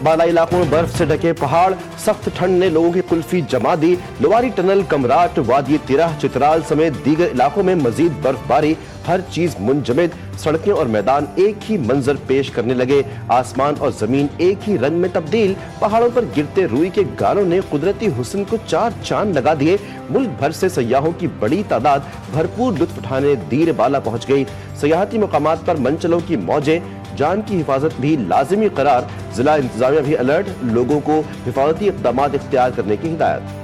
बालाई इलाकों में बर्फ से ढके पहाड़, सख्त ठंड ने लोगों की कुल्फी जमा दी। लोवारी टनल, कमराट, वादी तिराह, चित्राल समेत दीगर इलाकों में मजीद बर्फबारी, हर चीज मुंजमद। सड़कें और मैदान एक ही मंजर पेश करने लगे। आसमान और जमीन एक ही रंग में तब्दील। पहाड़ों पर गिरते रुई के गालों ने कुदरती हुस्न को चार चांद लगा दिए। मुल्क भर से सयाहों की बड़ी तादाद भरपूर लुत्फ उठाने दीर बाला पहुंच गई। सयाहती मुकामात पर मंचलों की मौजें, जान की हिफाजत भी लाजिमी करार। जिला इंतजामिया भी अलर्ट, लोगों को हिफाजती इक़दामात इख्तियार करने की हिदायत।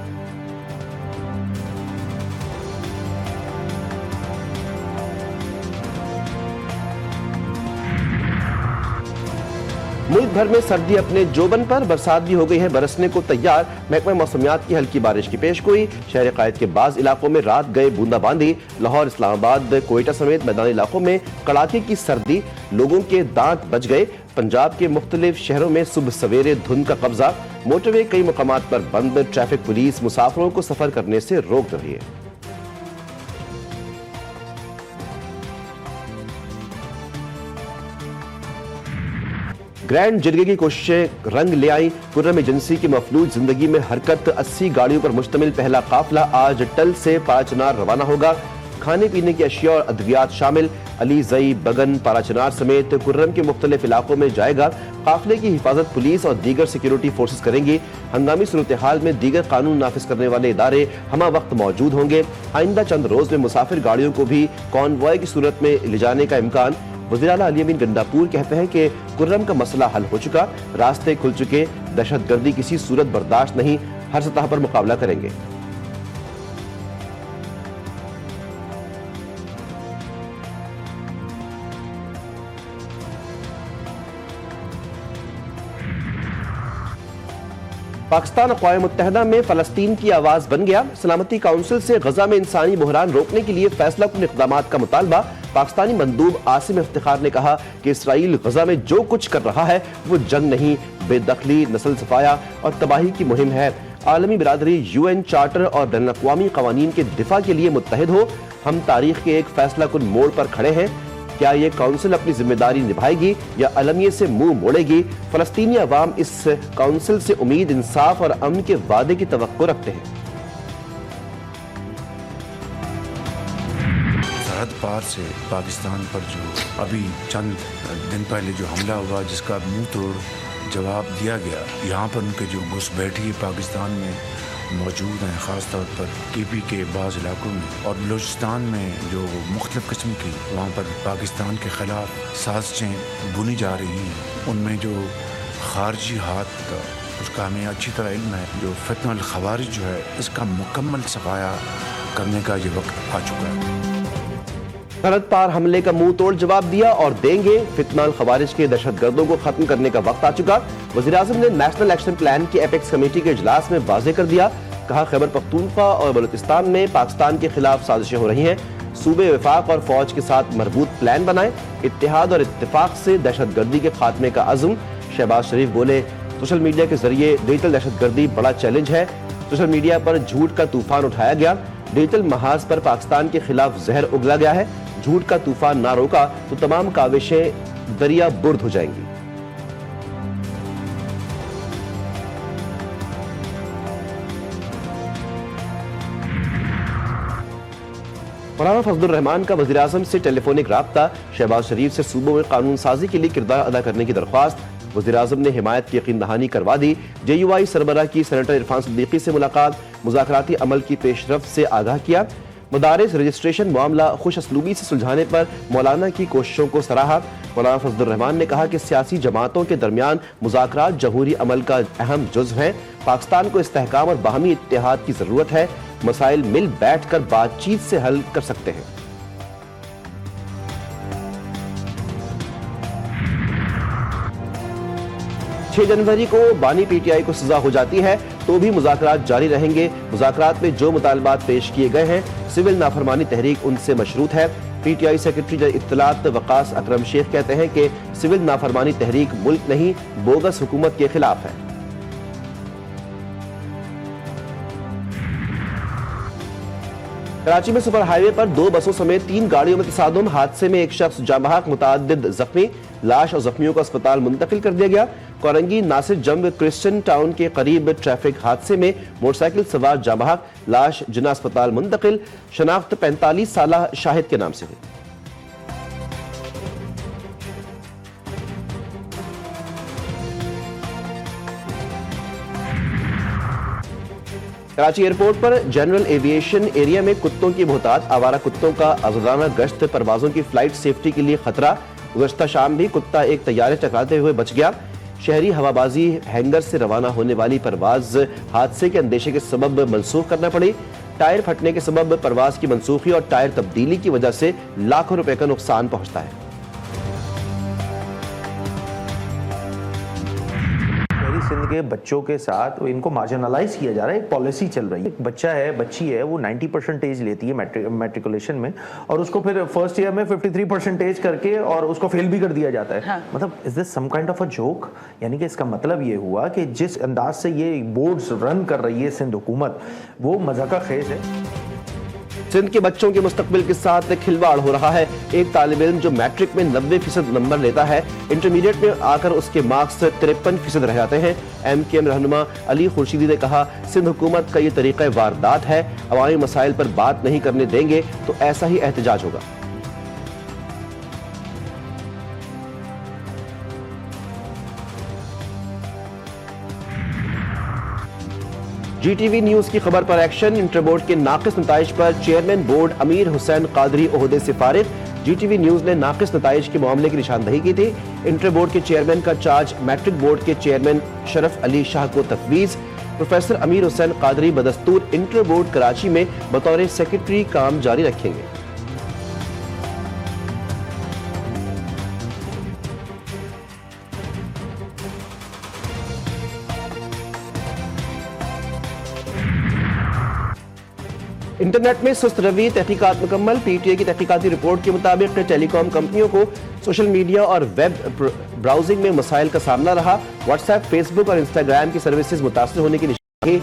मुल्क भर में सर्दी अपने जोबन पर, बरसात भी हो गई है बरसने को तैयार। महकमा मौसमियात की हल्की बारिश की पेशगोई। शहर कायद के बाज़ इलाकों में रात गए बूंदाबांदी। लाहौर, इस्लामाबाद, कोयटा समेत मैदानी इलाकों में कड़ाके की सर्दी, लोगों के दांत बच गए। पंजाब के मुख्तलिफ शहरों में सुबह सवेरे धुंध का कब्जा। मोटरवे कई मुकामात पर बंद। ट्रैफिक पुलिस मुसाफिरों को सफर करने से रोक रही है। ग्रैंड जिरगे की कोशिशें रंग ले आई। कुर्रम एजेंसी की मफलूज जिंदगी में हरकत। 80 गाड़ियों पर मुश्तमिल पहला काफिला आज टल से पाराचनार रवाना होगा। खाने पीने की अशिया और अद्वियात शामिल। अली, जई, बगन, पाराचनार समेत कुर्रम के मुख्तलिफ इलाकों में जाएगा। काफिले की हिफाजत पुलिस और दीगर सिक्योरिटी फोर्सेस करेंगी। हंगामी सूरत हाल में दीगर कानून नाफिज करने वाले इदारे हमा वक्त मौजूद होंगे। आइंदा चंद रोज में मुसाफिर गाड़ियों को भी कॉन्वॉय की सूरत में ले जाने का इम्कान। वज़ीर आला अली अमीन गंडापुर कहते हैं कि कुर्रम का मसला हल हो चुका, रास्ते खुल चुके। दहशतगर्दी किसी सूरत बर्दाश्त नहीं, हर सतह पर मुकाबला करेंगे। पाकिस्तान अक़वाम मुत्तहिदा में फ़लस्तीन की आवाज़ बन गया। सलामती काउंसिल से गजा में इंसानी बहरान रोकने के लिए फैसला कुन इक़दामात का मुतालबा। पाकिस्तानी मंदूब आसिम इफ्तिखार ने कहा कि इसराइल गजा में जो कुछ कर रहा है वो जंग नहीं, बेदखली, नस्ल सफाया और तबाही की मुहिम है। आलमी बिरादरी UN चार्टर और बैनुल अक़वामी क़वानीन के दिफा के लिए मुत्तहिद हो। हम तारीख के एक फैसला कुन मोड़ पर खड़े हैं। क्या ये काउंसिल अपनी जिम्मेदारी निभाएगी या अलमिये से मुंह मोड़ेगी? फलस्तीनी अवाम इस काउंसिल से उम्मीद, इंसाफ और अमन के वादे की तवक्को रखते हैं। सरहद पार से पाकिस्तान पर जो अभी चंद दिन पहले जो हमला हुआ, जिसका मुंह तोड़ जवाब दिया गया, यहाँ पर उनके जो घुसपैठी पाकिस्तान में मौजूद हैं, ख़ास तौर पर KP के बाज़ इलाकों में और बलूचिस्तान में जो मुख्तलिफ़ किस्म की वहाँ पर पाकिस्तान के ख़िलाफ़ साजिशें बुनी जा रही हैं, उनमें जो ख़ारजी हाथ का उसका हमें अच्छी तरह इल्म है। जो फितनल ख़वारिज जो है, इसका मुकम्मल सफाया करने का ये वक्त आ चुका है। सरहद पार हमले का मुंह तोड़ जवाब दिया और देंगे। फितनल खवारिज के दहशतगर्दों को खत्म करने का वक्त आ चुका। वज़ीर आज़म ने नेशनल एक्शन प्लान की एपेक्स कमेटी के इजलास में वाज़े कर दिया। कहा, खैबर पख्तूनख्वा और बलूचिस्तान में पाकिस्तान के खिलाफ साजिशें हो रही हैं। सूबे वफाक और फौज के साथ मरबूत प्लान बनाए। इत्तेहाद और इत्तेफाक से दहशतगर्दी के खात्मे का अज़्म। शहबाज शरीफ बोले, सोशल मीडिया के जरिए डिजिटल दहशतगर्दी बड़ा चैलेंज है। सोशल मीडिया पर झूठ का तूफान उठाया गया। डिजिटल महाज पर पाकिस्तान के खिलाफ जहर उगला गया है। झूठ का तूफान ना रोका तो तमाम काविशें दरिया बुर्द हो जाएंगी। मौलाना फजलुर रहमान का वज़ीर आज़म से टेलीफोनिक राब्ता। शहबाज शरीफ से सूबों में कानून साजी के लिए किरदार अदा करने की दरख्वास्त। वज़ीर आज़म ने हिमायत की यकीन दहानी करवा दी। JUI सरबराह की सेनेटर इरफान सिद्दीकी से मुलाकात। मुज़ाकराती अमल की पेशरफ्त से आगाह किया। मदारिस रजिस्ट्रेशन मामला खुश असलूबी से सुलझाने पर मौलाना की कोशिशों को सराहा। मौलाना फजलुर रहमान ने कहा कि सियासी जमातों के दरमियान मुज़ाकरात जमहूरी अमल का अहम जुज़्व है। पाकिस्तान को इस्तेहकाम और बाहमी इत्तेहाद की ज़रूरत है। मसाइल मिल बैठ कर बातचीत से हल कर सकते हैं। छह जनवरी को बानी PTI को सजा हो जाती है तो भी मुज़ाकरात जारी रहेंगे। मुज़ाकरात में जो मुतालबात पेश किए गए हैं, सिविल नाफरमानी तहरीक उनसे मशरूत है। PTI सेक्रेटरी इत्तलात वकास अकरम शेख कहते हैं कि सिविल नाफरमानी तहरीक मुल्क नहीं, बोगस हुकूमत के खिलाफ है। कराची में सुपर हाईवे पर 2 बसों समेत 3 गाड़ियों में तसादुम। हादसे में एक शख्स जाँ बहक, मुतअद्दिद जख्मी। लाश और जख्मियों को अस्पताल मुंतकिल कर दिया गया। कोरंगी नासिर जंग क्रिश्चियन टाउन के करीब ट्रैफिक हादसे में मोटरसाइकिल सवार जाँ बहक, लाश जिना अस्पताल मुंतकिल। शनाख्त 45 साल शाहिद के नाम से हुई। कराची एयरपोर्ट पर जनरल एविएशन एरिया में कुत्तों की बहुतात। आवारा कुत्तों का आज़ादाना गश्त परवाजों की फ्लाइट सेफ्टी के लिए खतरा। गुज़श्ता शाम भी कुत्ता एक तैयारे टकराते हुए बच गया। शहरी हवाबाजी हैंगर से रवाना होने वाली परवाज हादसे के अंदेशे के सबब मनसूख करना पड़ी। टायर फटने के सबब परवाज की मनसूखी और टायर तब्दीली की वजह से लाखों रुपए का नुकसान पहुंचता है। सिंध के बच्चों के साथ इनको मार्जिनलाइज किया जा रहा है। एक पॉलिसी चल रही है, एक बच्चा है, बच्ची है, वो 90% लेती है मैट्रिकुलेशन में और उसको फिर फर्स्ट ईयर में 53% करके और उसको फेल भी कर दिया जाता है। हाँ। मतलब is this some kind of a joke? यानी कि इसका मतलब ये हुआ कि जिस अंदाज से ये बोर्ड्स रन कर रही है सिंध हुकूमत, वो मजाका खेज है। सिंध के बच्चों के मुस्तकबिल के साथ खिलवाड़ हो रहा है। एक तालिब इल्म जो मैट्रिक में 90% नंबर लेता है, इंटरमीडिएट में आकर उसके मार्क्स 53% रह जाते हैं। MKM रहनुमा अली खुर्शीदी ने कहा, सिंध हुकूमत का ये तरीका वारदात है। अवामी मसाइल पर बात नहीं करने देंगे तो ऐसा ही एहतजाज होगा। GTV न्यूज की खबर पर एक्शन। इंटर बोर्ड के नाकिस नताइज पर चेयरमैन बोर्ड अमीर हुसैन कादरी ओहदे से फारिग। GTV न्यूज ने नाकिस नताइज के मामले की निशानदही की थी। इंटर बोर्ड के चेयरमैन का चार्ज मैट्रिक बोर्ड के चेयरमैन शरफ अली शाह को तफवीज। प्रोफेसर अमीर हुसैन कादरी बदस्तूर इंटर बोर्ड कराची में बतौर सेक्रेटरी काम जारी रखेंगे। इंटरनेट में सुस्त रवि, तहकीकात मुकम्मल। PTI की तहकीकाती रिपोर्ट के मुताबिक टेलीकॉम कंपनियों को सोशल मीडिया और वेब ब्राउजिंग में मसाइल का सामना रहा। व्हाट्सएप, फेसबुक और इंस्टाग्राम की सर्विसेज मुतासर होने की निशानी।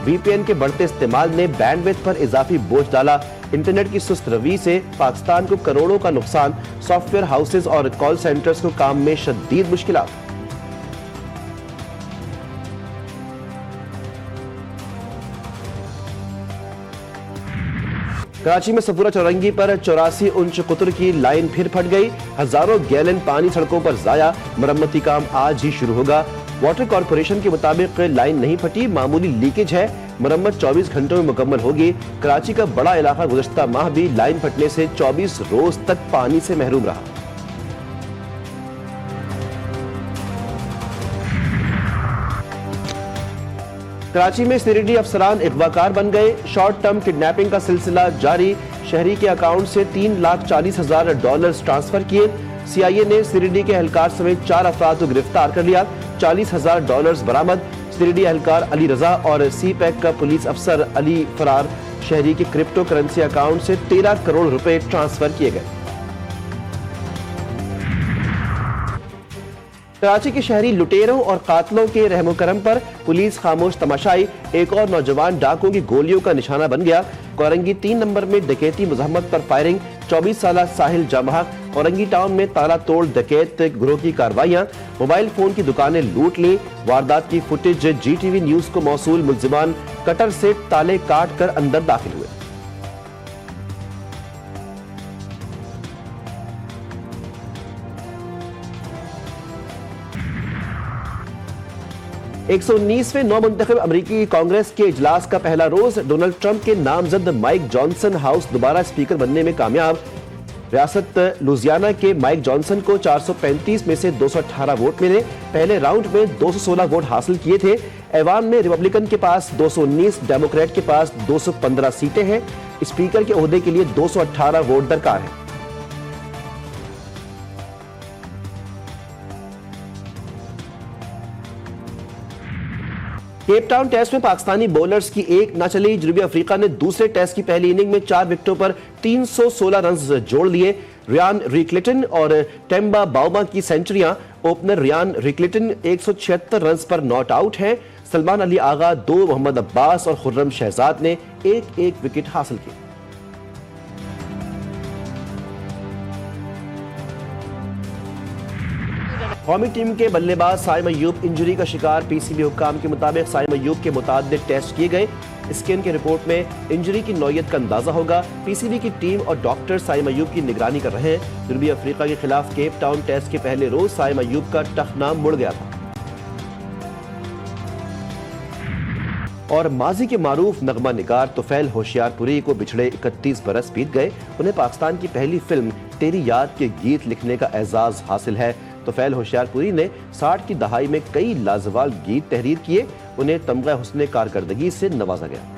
VPN के बढ़ते इस्तेमाल ने बैंडविड्थ पर इजाफी बोझ डाला। इंटरनेट की सुस्त रवि से पाकिस्तान को करोड़ों का नुकसान। सॉफ्टवेयर हाउसेज और कॉल सेंटर्स को काम में शदीद मुश्किलात। कराची में सफूरा चौरंगी पर 84 इंच कुतर की लाइन फिर फट गई। हजारों गैलन पानी सड़कों पर जाया। मरम्मती काम आज ही शुरू होगा। वाटर कॉर्पोरेशन के मुताबिक लाइन नहीं फटी, मामूली लीकेज है। मरम्मत 24 घंटों में मुकम्मल होगी। कराची का बड़ा इलाका गुज़श्ता माह भी लाइन फटने से 24 रोज तक पानी से महरूम रहा। कराची में सिक्योरिटी अफसरान अगवाकार बन गए। शॉर्ट टर्म किडनैपिंग का सिलसिला जारी। शहरी के अकाउंट से $3,40,000 ट्रांसफर किए। CIA ने सिक्योरिटी के एहलकार समेत 4 अफराद को गिरफ्तार कर लिया। $40,000 बरामद। सिक्योरिटी एहलकार अली रजा और CPEC का पुलिस अफसर अली फरार। शहरी के क्रिप्टो करेंसी अकाउंट से 13 करोड़ रुपए ट्रांसफर किए गए। कराची के शहरी लुटेरों और कातलों के रहमो करम पर पुलिस खामोश तमाशाई। एक और नौजवान डाकुओं की गोलियों का निशाना बन गया। कोरंगी 3 नंबर में डकैती मुजम्मत पर फायरिंग। 24 साल साहिल जामहाक। कोरंगी टाउन में ताला तोड़ डकैत गिरोह की कार्रवाइयां। मोबाइल फोन की दुकानें लूट ली। वारदात की फुटेज GTV न्यूज को मौसूल। मुल्जिमान कटर से ताले काट कर अंदर दाखिल हुए। एक 119वें नौ मुंतखब अमरीकी कांग्रेस के इजलास का पहला रोज। डोनाल्ड ट्रंप के नामजद माइक जॉनसन हाउस दोबारा स्पीकर बनने में कामयाब। रियासत लुजियाना के माइक जॉनसन को 435 में से 218 वोट मिले। पहले राउंड में 216 वोट हासिल किए थे। ऐवान में रिपब्लिकन के पास 219, डेमोक्रेट के पास 215 सीटें हैं। स्पीकर के ओहदे के लिए 218 वोट दरकार है। केप टाउन टेस्ट में पाकिस्तानी बॉलर्स की एक न चली। जनूबी अफ्रीका ने दूसरे टेस्ट की पहली इनिंग में 4 विकेटों पर 316 रन जोड़ लिए। रियान रिकलेटन और टेम्बा बाउमा की सेंचुरियां। ओपनर रियान रिकलेटन 176 रन पर नॉट आउट हैं। सलमान अली आगा, 2 मोहम्मद अब्बास और खुर्रम शहजाद ने एक एक विकेट हासिल किए। कौमी टीम के बल्लेबाज साइम अय्यूब इंजरी का शिकार। पीसीबी हुक्काम के मुताबिक साइम अय्यूब के मुताबिक टेस्ट किए गए। स्कैन की रिपोर्ट में इंजरी की नौयत का अंदाजा होगा। पीसीबी की टीम और डॉक्टर साइम अय्यूब की निगरानी कर रहे हैं। जनूबी अफ्रीका के खिलाफ केप टाउन टेस्ट के पहले रोज साइम अय्यूब का टखना मुड़ गया था। और माजी के मारूफ नगमा निगार तुफैल होशियारपुरी को बिछड़े 31 बरस बीत गए। उन्हें पाकिस्तान की पहली फिल्म तेरी याद के गीत लिखने का एजाज हासिल है। तुफैल होशियारपुरी ने 60 की दहाई में कई लाजवाब गीत तहरीर किए। उन्हें तमगा हुस्ने कारकर्दगी से नवाजा गया।